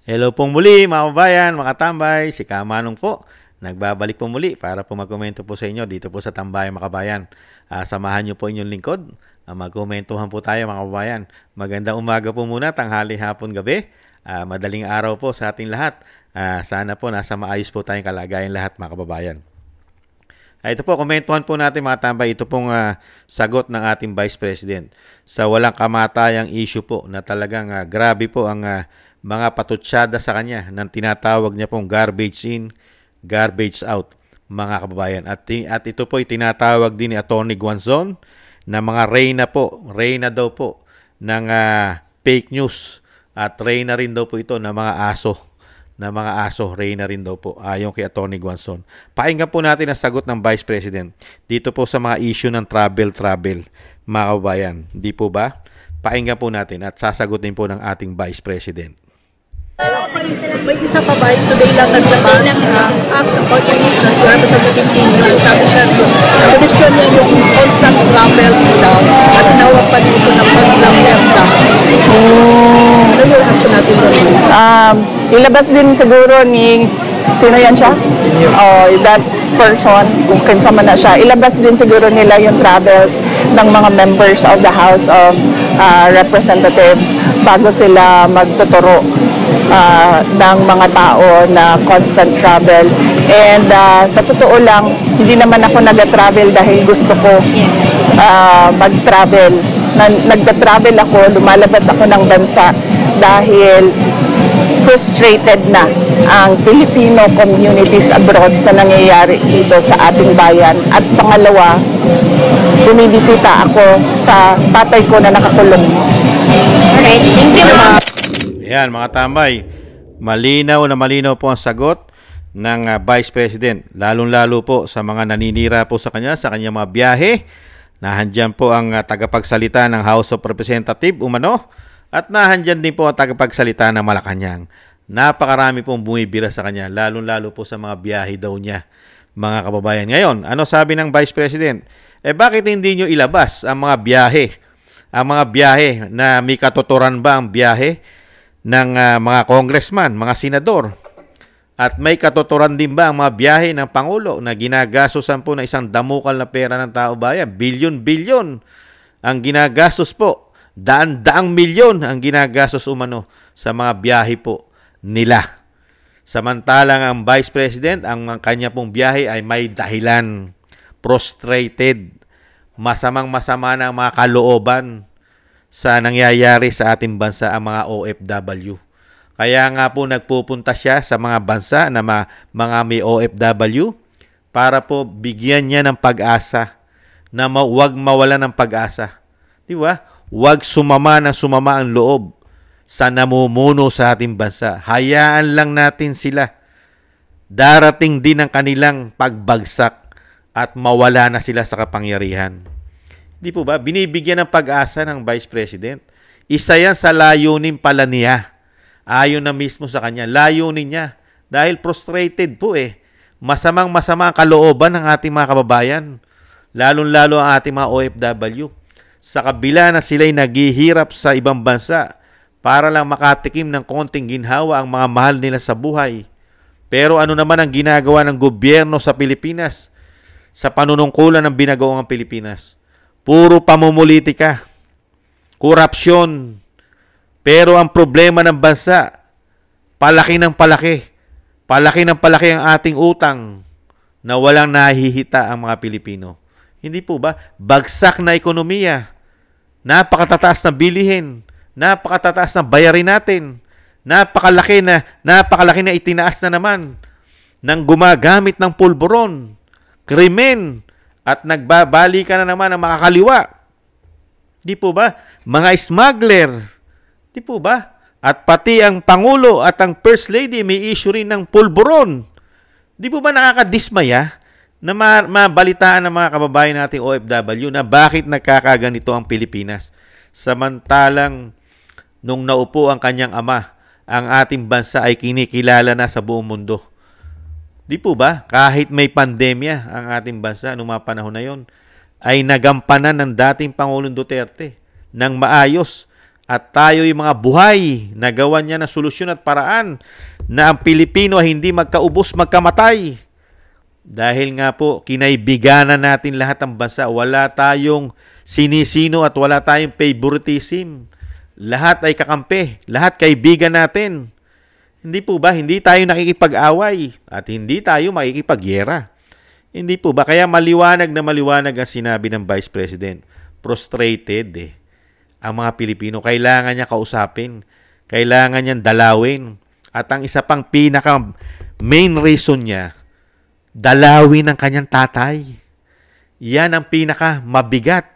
Hello pong muli mga kabayan, mga tambay, si Kamanong po. Nagbabalik po muli para po magkomento po sa inyo dito po sa Tambayan mga kabayan. Samahan niyo po inyong lingkod. Magkomentuhan po tayo mga kabayan. Magandang umaga po muna, tanghali, hapon, gabi. Madaling araw po sa ating lahat. Sana po nasa maayos po tayong kalagayan lahat mga kababayan. Ito po, komentuhan po natin mga tambay. Ito pong sagot ng ating Vice President sa walang kamatayang issue po na talagang grabe po ang mga patutsada sa kanya ng tinatawag niya pong garbage in, garbage out, mga kababayan. At ito po ay tinatawag din ni Atty. Guanzon na mga reyna daw po ng fake news at reyna rin daw po ito ng mga aso, reyna rin daw po ayon kay Atty. Guanzon. Pakinggan po natin ang sagot ng Vice President dito po sa mga issue ng travel, mga kababayan. Di po ba? Pakinggan po natin at sasagutin po ng ating Vice President. May isa pa ba, today lang naglabas act of organist na si Representative Tino. Sabi siya, question niya yung constant travels daw at tinawag pa dito ng pag-lamberda. Ano yung action natin doon? Ilabas din siguro ni, sino yan siya? That person, kung kinsa man na siya, ilabas din siguro nila yung travels ng mga members of the House of Representatives bago sila magtuturo ng mga tao na constant travel. And sa totoo lang, hindi naman ako nag-travel dahil gusto ko mag-travel. Nagta-travel ako, lumalabas ako ng bansa dahil frustrated na ang Filipino communities abroad sa nangyayari dito sa ating bayan. At pangalawa, bumibisita ako sa tatay ko na nakakulong. Okay, thank you. Ayan mga tambay, malinaw po ang sagot ng Vice President, lalong-lalo po sa mga naninira po sa kanyang mga biyahe. Nahandyan po ang tagapagsalita ng House of Representatives umano at nahandyan din po ang tagapagsalita ng Malacanang. Napakarami pong bumibira sa kanya, lalong-lalo po sa mga biyahe daw niya, mga kababayan. Ngayon, ano sabi ng Vice President? Bakit hindi nyo ilabas ang mga biyahe? Ang mga biyahe na may katuturan ba ang biyahe ng mga congressman, mga senador? At may katuturan din ba ang mga biyahe ng Pangulo na ginagastosan po na isang damukal na pera ng tao bayan? Bilyon-bilyon ang ginagastos po. Daan-daang milyon ang ginagastos umano sa mga biyahe po nila. Samantalang ang Vice President, ang kanya pong biyahe ay may dahilan. Frustrated. Masamang-masama na ang mga kalooban sa nangyayari sa ating bansa ang mga OFW. Kaya nga po nagpupunta siya sa mga bansa na mga may OFW para po bigyan niya ng pag-asa na huwag mawala ng pag-asa. Di ba? Huwag sumama ang loob sa namumuno sa ating bansa. Hayaan lang natin sila. Darating din ang kanilang pagbagsak at mawala na sila sa kapangyarihan. Di po ba? Binibigyan ng pag-asa ng Vice President. Isa yan sa layunin pala niya. Ayon na mismo sa kanya. Layunin niya. Dahil frustrated po Masamang-masama ang kalooban ng ating mga kababayan. Lalong-lalo ang ating mga OFW. Sa kabila na sila'y naghihirap sa ibang bansa para lang makatikim ng konting ginhawa ang mga mahal nila sa buhay. Pero ano naman ang ginagawa ng gobyerno sa Pilipinas sa panunungkulan ng binagawang Pilipinas? Puro pamumulitika, korupsyon. Pero ang problema ng bansa, palaki ng palaki. Palaki ng palaki ang ating utang na walang nahihita ang mga Pilipino. Hindi po ba? Bagsak na ekonomiya. Napakatataas na bilihin. Napakatataas na bayarin natin. Napakalaki na itinaas na naman ng gumagamit ng pulburon, krimen, at nagbabalikan na naman ang makakaliwa. Di po ba? Mga smuggler. Di po ba? At pati ang Pangulo at ang First Lady may issue rin ng pulburon. Di po ba nakakadismaya na mabalitaan ng mga kababayan nating OFW na bakit nagkakaganito ang Pilipinas? Samantalang nung naupo ang kanyang ama, ang ating bansa ay kinikilala na sa buong mundo. Di po ba? Kahit may pandemya ang ating bansa noong mga panahon na yon, ay nagampanan ng dating Pangulong Duterte ng maayos at tayo yung mga buhay na gawan niya ng solusyon at paraan na ang Pilipino ay hindi magkaubos, magkamatay. Dahil nga po, kinaibiganan natin lahat ng bansa. Wala tayong sinisino at wala tayong favoritism. Lahat ay kakampi. Lahat kaibigan natin. Hindi po ba? Hindi tayo nakikipag-away at hindi tayo makikipagyera. Hindi po ba? Kaya maliwanag na maliwanag ang sinabi ng Vice President. Frustrated ang mga Pilipino. Kailangan niya kausapin. Kailangan niyang dalawin. At ang isa pang pinaka main reason niya, dalawin ang kanyang tatay. Yan ang pinaka mabigat.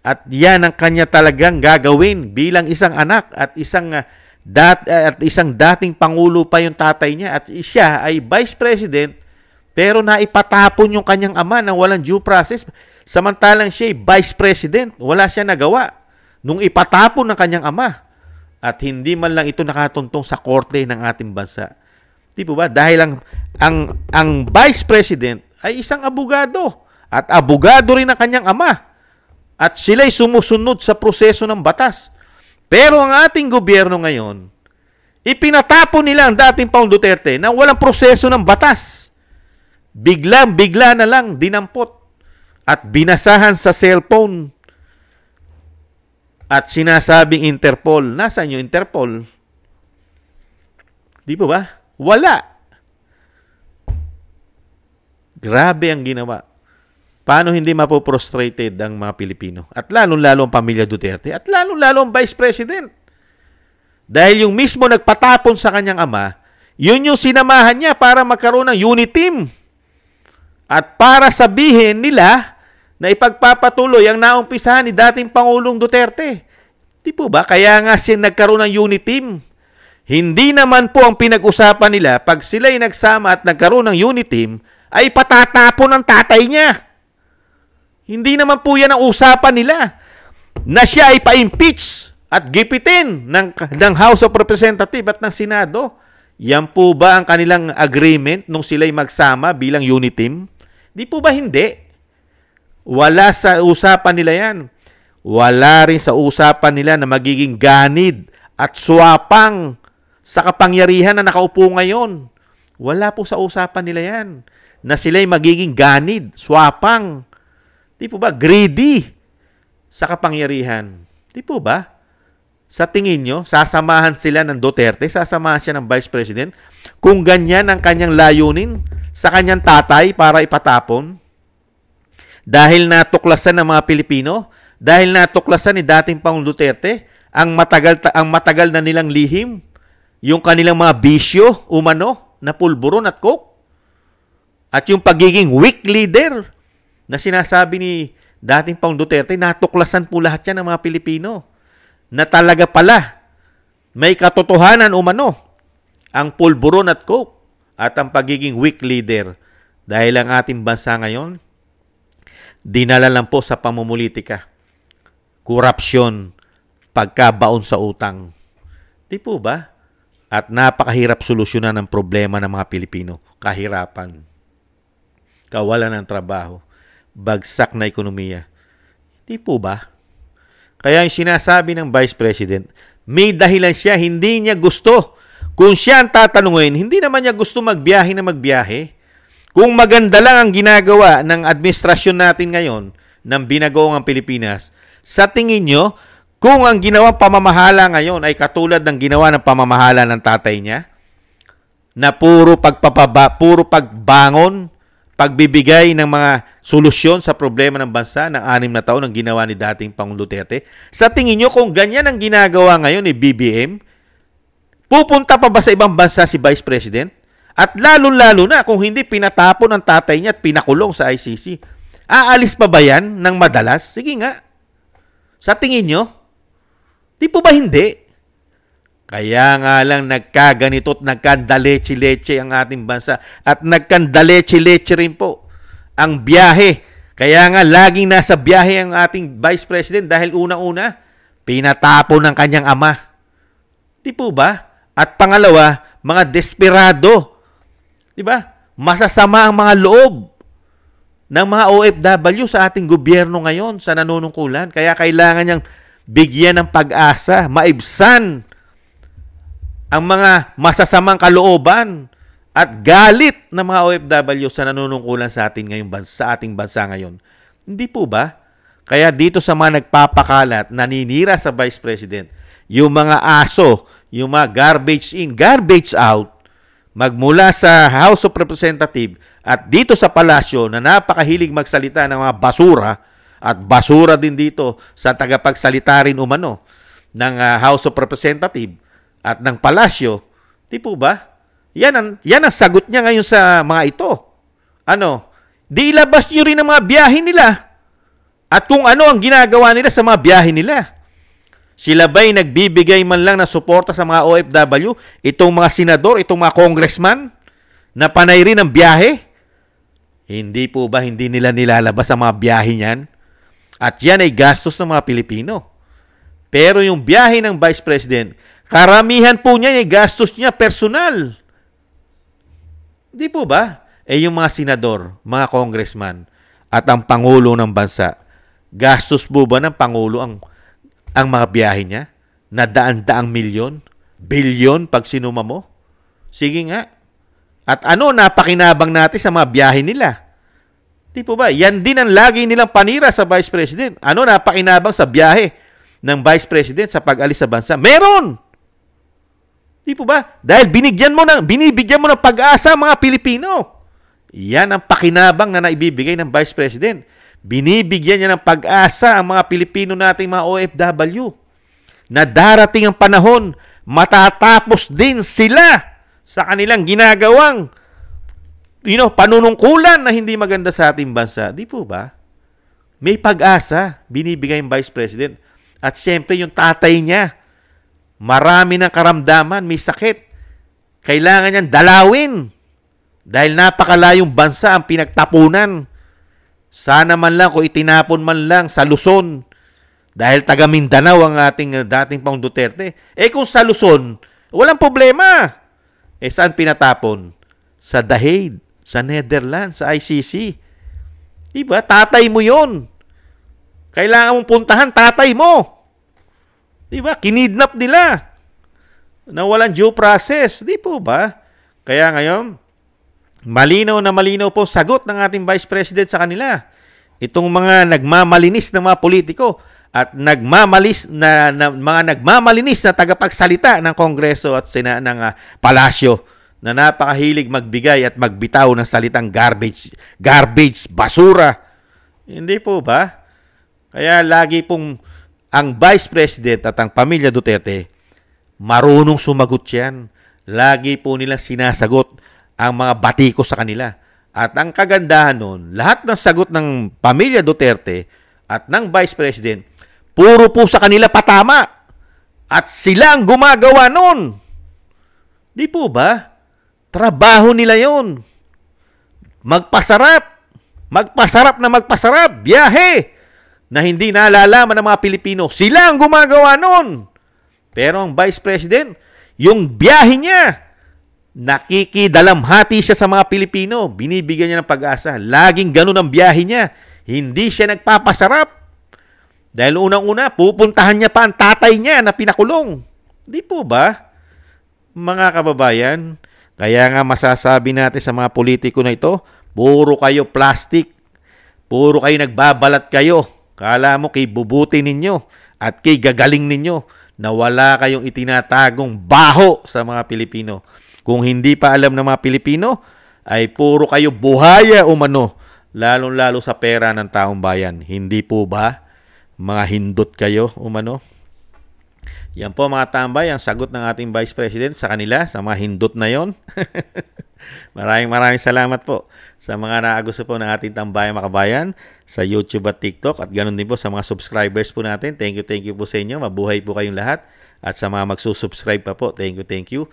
At yan ang kanya talagang gagawin bilang isang anak at isang dating pangulo pa yung tatay niya at siya ay vice president pero naipatapon yung kanyang ama nang walang due process samantalang siya ay vice president. Wala siya nagawa nung ipatapon ng kanyang ama at hindi man lang ito nakatuntong sa korte ng ating bansa. Di po ba? Dahil ang vice president ay isang abogado at abogado rin ang kanyang ama at sila'y sumusunod sa proseso ng batas. Pero ang ating gobyerno ngayon, ipinatapon nila ang dating Pangulong Duterte na walang proseso ng batas. Bigla na lang dinampot at binasahan sa cellphone. At sinasabing Interpol. Nasaan yung Interpol? Di ba? Wala. Grabe ang ginawa. Paano hindi mapoprostrated ang mga Pilipino? At lalong-lalo ang pamilya Duterte. At lalong-lalo ang Vice President. Dahil yung mismo nagpatapon sa kanyang ama, yun yung sinamahan niya para magkaroon ng unit team. At para sabihin nila na ipagpapatuloy ang naumpisahan ni dating Pangulong Duterte. Di po ba? Kaya nga siya nagkaroon ng unit team. Hindi naman po ang pinag-usapan nila pag sila'y nagsama at nagkaroon ng unit team ay patatapon ng tatay niya. Hindi naman po yan ang usapan nila na siya ay pa-impeach at gipitin ng House of Representatives at ng Senado. Yan po ba ang kanilang agreement nung sila'y magsama bilang unit team? Di po ba hindi? Wala sa usapan nila yan. Wala rin sa usapan nila na magiging ganid at swapang sa kapangyarihan na nakaupo ngayon. Wala po sa usapan nila yan na sila'y magiging ganid, swapang. Di po ba? Greedy sa kapangyarihan. Di po ba? Sa tingin nyo, sasamahan sila ng Duterte, sasamahan siya ng Vice President kung ganyan ang kanyang layunin sa kanyang tatay para ipatapon? Dahil natuklasan ng mga Pilipino, dahil natuklasan ni dating Pangulong Duterte ang matagal na nilang lihim, yung kanilang mga bisyo, umano, na pulburon at coke, at yung pagiging weak leader na sinasabi ni dating Pangulong Duterte, natuklasan po lahat yan ng mga Pilipino na talaga pala may katotohanan umano ang pulburon at coke at ang pagiging weak leader. Dahil ang ating bansa ngayon, dinala lang po sa pamumulitika, korupsyon, pagkabaon sa utang. Di po ba? At napakahirap solusyonan ng problema ng mga Pilipino. Kahirapan, kawalan ng trabaho, bagsak na ekonomiya. Hindi po ba? Kaya yung sinasabi ng Vice President, may dahilan siya, hindi niya gusto. Kung siya ang tatanungin, hindi naman niya gusto magbiyahe na magbiyahe. Kung maganda lang ang ginagawa ng administrasyon natin ngayon ng binagoong ang Pilipinas, sa tingin nyo, kung ang ginawang pamamahala ngayon ay katulad ng ginawa ng pamamahala ng tatay niya, na puro pagbangon, pagbibigay ng mga solusyon sa problema ng bansa ng 6 na taon ang ginawa ni dating Pangulong Duterte. Sa tingin nyo, kung ganyan ang ginagawa ngayon ni BBM, pupunta pa ba sa ibang bansa si Vice President? At lalo-lalo na kung hindi pinatapon ang tatay niya at pinakulong sa ICC. Aalis pa ba yan ng madalas? Sige nga. Sa tingin nyo? Di po ba hindi? Kaya nga lang nagkaganito at nagkandaleche-leche ang ating bansa at nagkandaleche-leche rin po ang biyahe. Kaya nga laging nasa biyahe ang ating Vice President dahil unang-una, pinatapon ng kanyang ama. Di po ba? At pangalawa, mga desperado. Di ba? Masasama ang mga loob ng mga OFW sa ating gobyerno ngayon sa nanunungkulan. Kaya kailangan niyang bigyan ng pag-asa, maibsan ang mga masasamang kalooban at galit ng mga OFW sa nanunungkulan sa atin ngayon, sa ating bansa ngayon. Hindi po ba? Kaya dito sa mga nagpapakalat, naninira sa Vice President, yung mga aso, yung mga garbage in, garbage out, magmula sa House of Representatives at dito sa palasyo na napakahilig magsalita ng mga basura at basura din dito sa tagapagsalita rin umano ng House of Representatives at ng palasyo, di po ba? Yan ang sagot niya ngayon sa mga ito. Ano? Di ilabas niyo rin ang mga biyahe nila at kung ano ang ginagawa nila sa mga biyahe nila. Sila ba'y nagbibigay man lang ng suporta sa mga OFW? Itong mga senador, itong mga congressman na panay rin ng biyahe? Hindi po ba hindi nila nilalabas ang mga biyahe niyan? At yan ay gastos ng mga Pilipino. Pero yung biyahe ng Vice President, karamihan po niya ay gastos niya personal. Hindi po ba? Yung mga senador, mga congressman, at ang Pangulo ng bansa, gastos po ba ng Pangulo ang mga biyahe niya? Na daan-daang milyon? Bilyon pag sinuma mo? Sige nga. At ano napakinabang natin sa mga biyahe nila? Di po ba? Yan din ang lagi nilang panira sa Vice President. Ano napakinabang sa biyahe ng Vice President sa pag-alis sa bansa? Meron! Di po ba? Dahil binibigyan mo ng pag-asa ang mga Pilipino. Yan ang pakinabang na naibibigay ng Vice President. Binibigyan niya ng pag-asa ang mga Pilipino nating mga OFW na darating ang panahon, matatapos din sila sa kanilang ginagawang panunungkulan na hindi maganda sa ating bansa. Di po ba? May pag-asa binibigay ng Vice President. At siyempre yung tatay niya, marami ng karamdaman, may sakit. Kailangan niyang dalawin dahil napakalayong bansa ang pinagtapunan. Sana man lang kung itinapon man lang sa Luzon dahil taga Mindanao ang ating dating Pangulong Duterte. Kung sa Luzon, walang problema. Saan pinatapon? Sa The Hague, sa Netherlands, sa ICC. Diba? Tatay mo yon. Kailangan mong puntahan, tatay mo. Diba? Kinidnap nila na walang due process. Di po ba? Kaya ngayon, malinaw na malinaw po sagot ng ating Vice President sa kanila. Itong mga nagmamalinis na mga politiko at mga nagmamalinis na tagapagsalita ng Kongreso at ng Palasyo na napakahilig magbigay at magbitaw ng salitang garbage, basura. Hindi po ba? Kaya lagi pong ang Vice President at ang pamilya Duterte marunong sumagot yan. Lagi po nilang sinasagot ang mga batiko sa kanila. At ang kagandahan nun, lahat ng sagot ng pamilya Duterte at ng Vice President, puro po sa kanila patama. At sila ang gumagawa nun. Di po ba? Trabaho nila yon. Magpasarap na magpasarap, biyahe na hindi nalalaman ng mga Pilipino. Sila ang gumagawa nun. Pero ang Vice President, yung biyahe niya, nakikidalamhati siya sa mga Pilipino. Binibigyan niya ng pag-asa. Laging ganun ang biyahe niya. Hindi siya nagpapasarap. Dahil unang-una, pupuntahan niya pa ang tatay niya na pinakulong. Di po ba? Mga kababayan, kaya nga masasabi natin sa mga politiko na ito, puro kayo plastic. Puro kayo nagbabalat kayo. Kala mo kay bubuti ninyo at kay gagaling ninyo na wala kayong itinatagong baho sa mga Pilipino. Kung hindi pa alam ng mga Pilipino, ay puro kayo buhaya umano, lalong-lalo sa pera ng taong bayan. Hindi po ba? Mga hindot kayo umano. Yan po mga tambay, ang sagot ng ating Vice President sa kanila, sa mga hindot na yon. Maraming salamat po sa mga naagusto po ng ating Tambayang Makabayan sa YouTube at TikTok at ganoon din po sa mga subscribers po natin. Thank you po sa inyo. Mabuhay po kayong lahat At sa mga magsusubscribe pa po, thank you.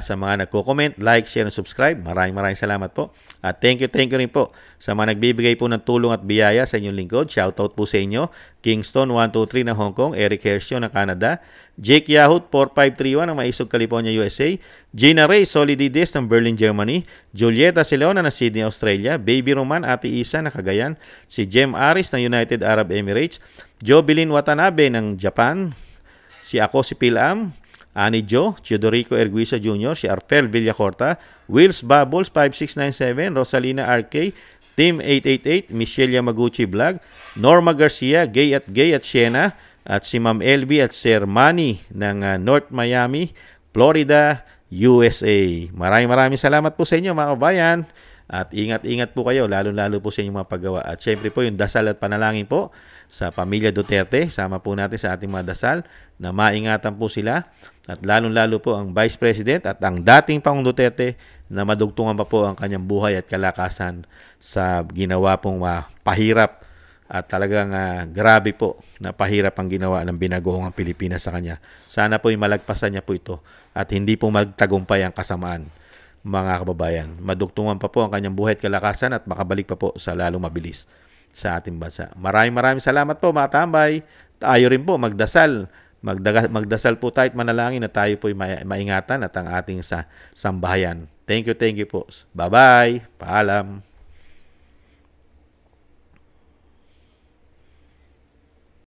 Sa mga nagko-comment, like, share, and subscribe, maraming salamat po. At thank you rin po sa mga nagbibigay po ng tulong at biyaya sa inyong lingkod. Shoutout po sa inyo. Kingston 123 ng Hong Kong, Eric Hercio ng Canada, Jake Yahut 4531 ng Maisog, California, USA, Gina Ray Solidides ng Berlin, Germany, Julieta Sileona ng Sydney, Australia, Baby Roman, Ate Isa ng Cagayan, si Jem Aris ng United Arab Emirates, Jobilin Watanabe ng Japan, si Pilam, Ani Jo, Teodorico Erguisa Jr., si Arfel Villacorta, Wills Bubbles 5697, Rosalina RK, Team 888, Michelle Yamaguchi Vlog, Norma Garcia, Gay at Siena, at si Ma'am LB at Sir Manny ng North Miami, Florida, USA. Maraming salamat po sa inyo mga kabayan. At ingat po kayo, lalo po sa inyong mga paggawa. At syempre po yung dasal at panalangin po sa pamilya Duterte. Sama po natin sa ating mga dasal na maingatan po sila. At lalo po ang Vice President at ang dating Pangulong Duterte na madugtungan pa po ang kanyang buhay at kalakasan sa ginawa pong pahirap at talagang grabe po na pahirap ang ginawa ng binagoong ang Pilipinas sa kanya. Sana po malagpasan niya po ito at hindi po magtagumpay ang kasamaan, mga kababayan. Madugtungan pa po ang kanyang buhay at kalakasan at makabalik pa po sa lalong mabilis sa ating bansa. Maraming salamat po mga tambay. Tayo rin po magdasal. Magdasal po tayo at manalangin na tayo po maingatan at ang ating sambahayan. Thank you po. Bye-bye. Paalam.